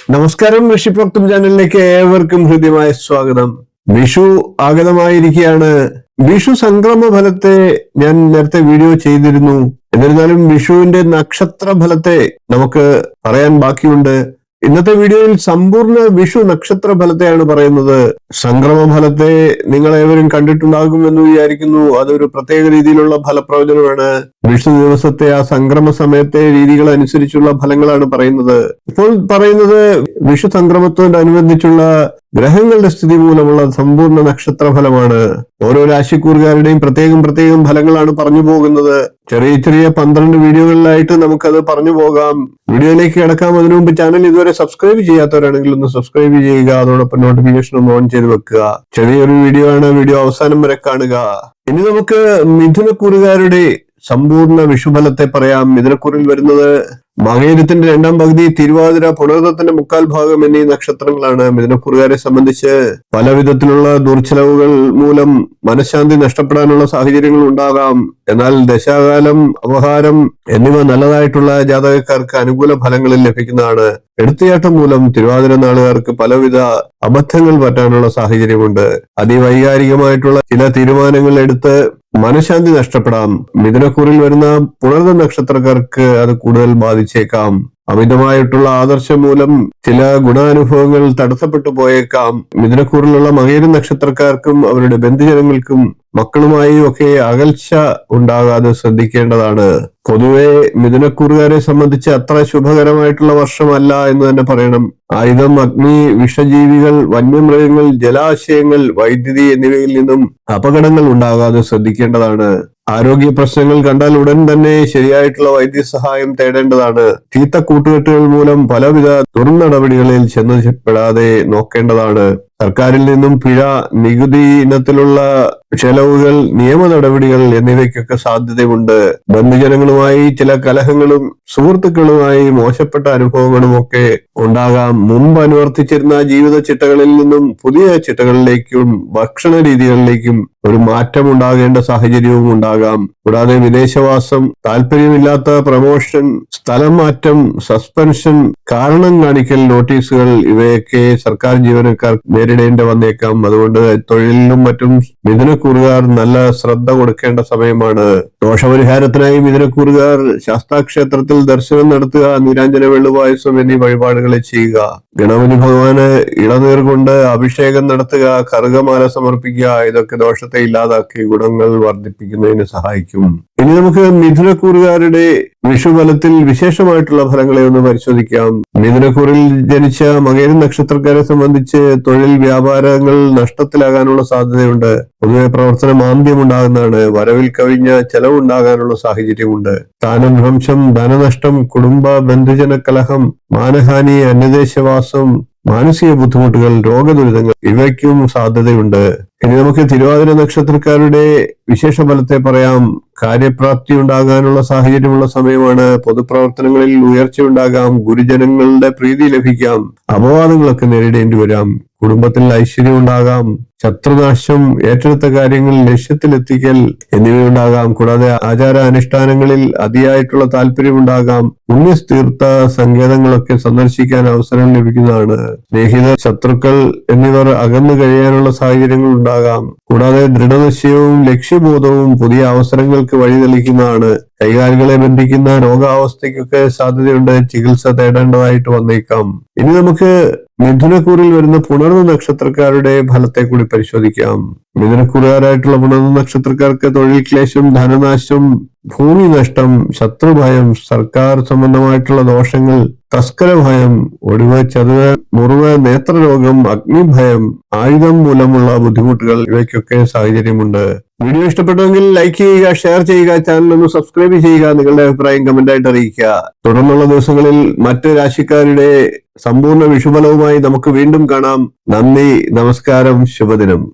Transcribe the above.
നമസ്കാരം, ഋഷിപ്രോക്തം ചാനലിലേക്ക് ഏവർക്കും ഹൃദ്യമായ സ്വാഗതം. വിഷു ആഗതമായിരിക്കുകയാണ്. വിഷു സംക്രമ ഫലത്തെ ഞാൻ നേരത്തെ വീഡിയോ ചെയ്തിരുന്നു. എന്നിരുന്നാലും വിഷുവിന്റെ നക്ഷത്ര ഫലത്തെ നമുക്ക് പറയാൻ ബാക്കിയുണ്ട്. ഇന്നത്തെ വീഡിയോയിൽ സമ്പൂർണ്ണ വിഷു നക്ഷത്ര ഫലത്തെയാണ് പറയുന്നത്. സംക്രമ ഫലത്തെ നിങ്ങൾ ഏവരും കണ്ടിട്ടുണ്ടാകുമെന്ന് വിചാരിക്കുന്നു. അതൊരു പ്രത്യേക രീതിയിലുള്ള ഫലപ്രവചനമാണ്. വിഷു ദിവസത്തെ ആ സംക്രമ സമയത്തെ രീതികൾ അനുസരിച്ചുള്ള ഫലങ്ങളാണ് പറയുന്നത്. ഇപ്പോൾ പറയുന്നത് വിഷു സംക്രമത്തോടനുബന്ധിച്ചുള്ള ഗ്രഹങ്ങളുടെ സ്ഥിതി മൂലമുള്ള സമ്പൂർണ്ണ നക്ഷത്ര ഫലമാണ്. ഓരോ രാശിക്കൂറുകാരുടെയും പ്രത്യേകം ഫലങ്ങളാണ് പറഞ്ഞു പോകുന്നത്. ചെറിയ 12 വീഡിയോകളിലായിട്ട് നമുക്കത് പറഞ്ഞു പോകാം. വീഡിയോയിലേക്ക് കിടക്കാം. അതിനു മുമ്പ് ചാനൽ ഇതുവരെ സബ്സ്ക്രൈബ് ചെയ്യാത്തവരാണെങ്കിൽ ഒന്ന് സബ്സ്ക്രൈബ് ചെയ്യുക. അതോടൊപ്പം നോട്ടിഫിക്കേഷൻ ഒന്ന് ഓൺ ചെയ്ത് വെക്കുക. ചെറിയൊരു വീഡിയോ ആണ്. വീഡിയോ അവസാനം വരെ കാണുക. ഇനി നമുക്ക് മിഥുനക്കൂറുകാരുടെ സമ്പൂർണ്ണ വിഷുഫലത്തെ പറയാം. മിഥുനക്കൂറിൽ വരുന്നത് മകയിരത്തിന്റെ 2ാം പകുതി, തിരുവാതിര, പുണർദത്തിന്റെ 3/4 ഭാഗം എന്നീ നക്ഷത്രങ്ങളാണ്. മിഥുനക്കൂറുകാരെ സംബന്ധിച്ച് പല വിധത്തിലുള്ള ദുർച്ചെലവുകൾ മൂലം മനഃശാന്തി നഷ്ടപ്പെടാനുള്ള സാഹചര്യങ്ങൾ ഉണ്ടാകാം. എന്നാൽ ദശാകാലം, അപഹാരം എന്നിവ നല്ലതായിട്ടുള്ള ജാതകക്കാർക്ക് അനുകൂല ഫലങ്ങളിൽ ലഭിക്കുന്നതാണ്. എടുത്തുചാട്ടം മൂലം തിരുവാതിര നാളുകാർക്ക് പലവിധ അബദ്ധങ്ങൾ പറ്റാനുള്ള സാഹചര്യമുണ്ട്. അതിവൈകാരികമായിട്ടുള്ള ചില തീരുമാനങ്ങൾ എടുത്ത് മനഃശാന്തി നഷ്ടപ്പെടാം. മിഥുനക്കൂറിൽ വരുന്ന പുണർദ നക്ഷത്രക്കാർക്ക് അത് കൂടുതൽ ബാധിച്ചേക്കാം. അമിതമായിട്ടുള്ള ആദർശം മൂലം ചില ഗുണാനുഭവങ്ങൾ തടസ്സപ്പെട്ടു പോയേക്കാം. മിഥുനക്കൂറിലുള്ള മകയിരം നക്ഷത്രക്കാർക്കും അവരുടെ ബന്ധുജനങ്ങൾക്കും മക്കളുമായി ഒക്കെ അകൽച്ച ഉണ്ടാകാതെ ശ്രദ്ധിക്കേണ്ടതാണ്. പൊതുവെ മിഥുനക്കൂറുകാരെ സംബന്ധിച്ച് അത്ര ശുഭകരമായിട്ടുള്ള വർഷമല്ല എന്ന് തന്നെ പറയണം. ആയുധം, അഗ്നി, വിഷജീവികൾ, വന്യമൃഗങ്ങൾ, ജലാശയങ്ങൾ, വൈദ്യുതി എന്നിവയിൽ നിന്നും അപകടങ്ങൾ ഉണ്ടാകാതെ ശ്രദ്ധിക്കേണ്ടതാണ്. ആരോഗ്യ പ്രശ്നങ്ങൾ കണ്ടാൽ ഉടൻ തന്നെ ശരിയായിട്ടുള്ള വൈദ്യസഹായം തേടേണ്ടതാണ്. ചീത്ത കൂട്ടുകെട്ടുകൾ മൂലം പലവിധ ദുർനടപടികളിൽ ചെന്നപ്പെടാതെ നോക്കേണ്ടതാണ്. സർക്കാരിൽ നിന്നും പിഴ, നികുതി ഇനത്തിലുള്ള ചെലവുകൾ, നിയമ നടപടികൾ എന്നിവയ്ക്കൊക്കെ സാധ്യതയുണ്ട്. ബന്ധുജനങ്ങളുമായി ചില കലഹങ്ങളും സുഹൃത്തുക്കളുമായി മോശപ്പെട്ട അനുഭവങ്ങളും ഒക്കെ ഉണ്ടാകാം. മുമ്പ് അനുവർത്തിച്ചിരുന്ന ജീവിത ചിട്ടകളിൽ നിന്നും പുതിയ ചിട്ടകളിലേക്കും ഭക്ഷണ രീതികളിലേക്കും ഒരു മാറ്റം ഉണ്ടാകേണ്ട സാഹചര്യവും ഉണ്ടാകാം. കൂടാതെ വിദേശവാസം, താല്പര്യമില്ലാത്ത പ്രമോഷൻ, സ്ഥലം മാറ്റം, സസ്പെൻഷൻ, കാരണം കാണിക്കൽ നോട്ടീസുകൾ ഇവയൊക്കെ സർക്കാർ ജീവനക്കാർ നേരിടേണ്ടി വന്നേക്കാം. അതുകൊണ്ട് തൊഴിലിനും മറ്റും മിഥുനക്കൂറുകാർ നല്ല ശ്രദ്ധ കൊടുക്കേണ്ട സമയമാണ്. ദോഷപരിഹാരത്തിനായി മിഥുനക്കൂറുകാർ ശാസ്താക്ഷേത്രത്തിൽ ദർശനം നടത്തുക, നീരാഞ്ജന വെള്ളുപായസം എന്നീ വഴിപാടുകളെ ചെയ്യുക. ഗണപതി ഭഗവാന് ഇളനീർ കൊണ്ട് അഭിഷേകം നടത്തുക, കറുകമാല സമർപ്പിക്കുക. ഇതൊക്കെ ദോഷത്തെ ഇല്ലാതാക്കി ഗുണങ്ങൾ വർദ്ധിപ്പിക്കുന്നതിന് സഹായിക്കും. ഇനി നമുക്ക് മിഥുനക്കൂറുകാരുടെ വിഷുഫലത്തിൽ വിശേഷമായിട്ടുള്ള ഫലങ്ങളെ ഒന്ന് പരിശോധിക്കാം. മിഥുനക്കൂറിൽ ജനിച്ച മകയിരം നക്ഷത്രക്കാരെ സംബന്ധിച്ച് തൊഴിൽ, വ്യാപാരങ്ങൾ നഷ്ടത്തിലാകാനുള്ള സാധ്യതയുണ്ട്. പൊതുവെ പ്രവർത്തന മാന്ദ്യം ഉണ്ടാകുന്നതാണ്. വരവിൽ കവിഞ്ഞ ചെലവുണ്ടാകാനുള്ള സാഹചര്യമുണ്ട്. സ്ഥാനഭ്രംശം, ധനനഷ്ടം, കുടുംബ ബന്ധുജന കലഹം, മാനഹാനി, അന്യദേശവാസം, മാനസിക ബുദ്ധിമുട്ടുകൾ, രോഗദുരിതങ്ങൾ ഇവയ്ക്കും സാധ്യതയുണ്ട്. ഇനി നമുക്ക് തിരുവാതിര നക്ഷത്രക്കാരുടെ വിശേഷ ഫലത്തെ പറയാം. കാര്യപ്രാപ്തി ഉണ്ടാകാനുള്ള സാഹചര്യമുള്ള സമയമാണ്. പൊതുപ്രവർത്തനങ്ങളിൽ ഉയർച്ചയുണ്ടാകാം. ഗുരുജനങ്ങളുടെ പ്രീതി ലഭിക്കാം. അപവാദങ്ങളൊക്കെ നേരിടേണ്ടി വരാം. കുടുംബത്തിൽ ഐശ്വര്യം ഉണ്ടാകാം. ശത്രുനാശം, ഏറ്റെടുത്ത കാര്യങ്ങൾ ലക്ഷ്യത്തിലെത്തിക്കൽ എന്നിവയുണ്ടാകാം. കൂടാതെ ആചാര അനുഷ്ഠാനങ്ങളിൽ അതിയായിട്ടുള്ള താല്പര്യമുണ്ടാകാം. പുണ്യതീർത്ഥ സങ്കേതങ്ങളൊക്കെ സന്ദർശിക്കാൻ അവസരം ലഭിക്കുന്നതാണ്. സ്നേഹിതർ, ശത്രുക്കൾ എന്നിവർ അകന്നു കഴിയാനുള്ള സാഹചര്യങ്ങൾ ഉണ്ടാകാം. കൂടാതെ ദൃഢനിശ്ചയവും ലക്ഷ്യബോധവും പുതിയ അവസരങ്ങൾക്ക് വഴിതെളിക്കുന്നതാണ്. കൈകാലുകളെ ബന്ധിക്കുന്ന രോഗാവസ്ഥയ്ക്കൊക്കെ സാധ്യതയുണ്ട്. ചികിത്സ തേടേണ്ടതായിട്ട് വന്നേക്കാം. ഇനി നമുക്ക് മിഥുനക്കൂറിൽ വരുന്ന പുണർന്ന നക്ഷത്രക്കാരുടെ ഫലത്തെ കൂടി പരിശോധിക്കാം. മിഥുനക്കൂറുകാരായിട്ടുള്ള പുണർന്ന നക്ഷത്രക്കാർക്ക് തൊഴിൽ ക്ലേശം, ധനനാശം, ഭൂമി നഷ്ടം, ശത്രുഭയം, സർക്കാർ സംബന്ധമായിട്ടുള്ള ദോഷങ്ങൾ, തസ്കര ഭയം, ഒടിവ്, ചതുവ്, മുറിവ്, നേത്രരോഗം, അഗ്നിഭയം, ആയുധം മൂലമുള്ള ബുദ്ധിമുട്ടുകൾ ഇവയ്ക്കൊക്കെ സാഹചര്യമുണ്ട്. വീഡിയോ ഇഷ്ടപ്പെട്ടുവെങ്കിൽ ലൈക്ക് ചെയ്യുക, ഷെയർ ചെയ്യുക, ചാനൽ ഒന്ന് സബ്സ്ക്രൈബ് ചെയ്യുക. നിങ്ങളുടെ അഭിപ്രായം കമന്റായിട്ട് അറിയിക്കുക. തുടർന്നുള്ള ദിവസങ്ങളിൽ മറ്റ് രാശിക്കാരുടെ സമ്പൂർണ്ണ വിഷുഫലവുമായി നമുക്ക് വീണ്ടും കാണാം. നന്ദി, നമസ്കാരം, ശുഭദിനം.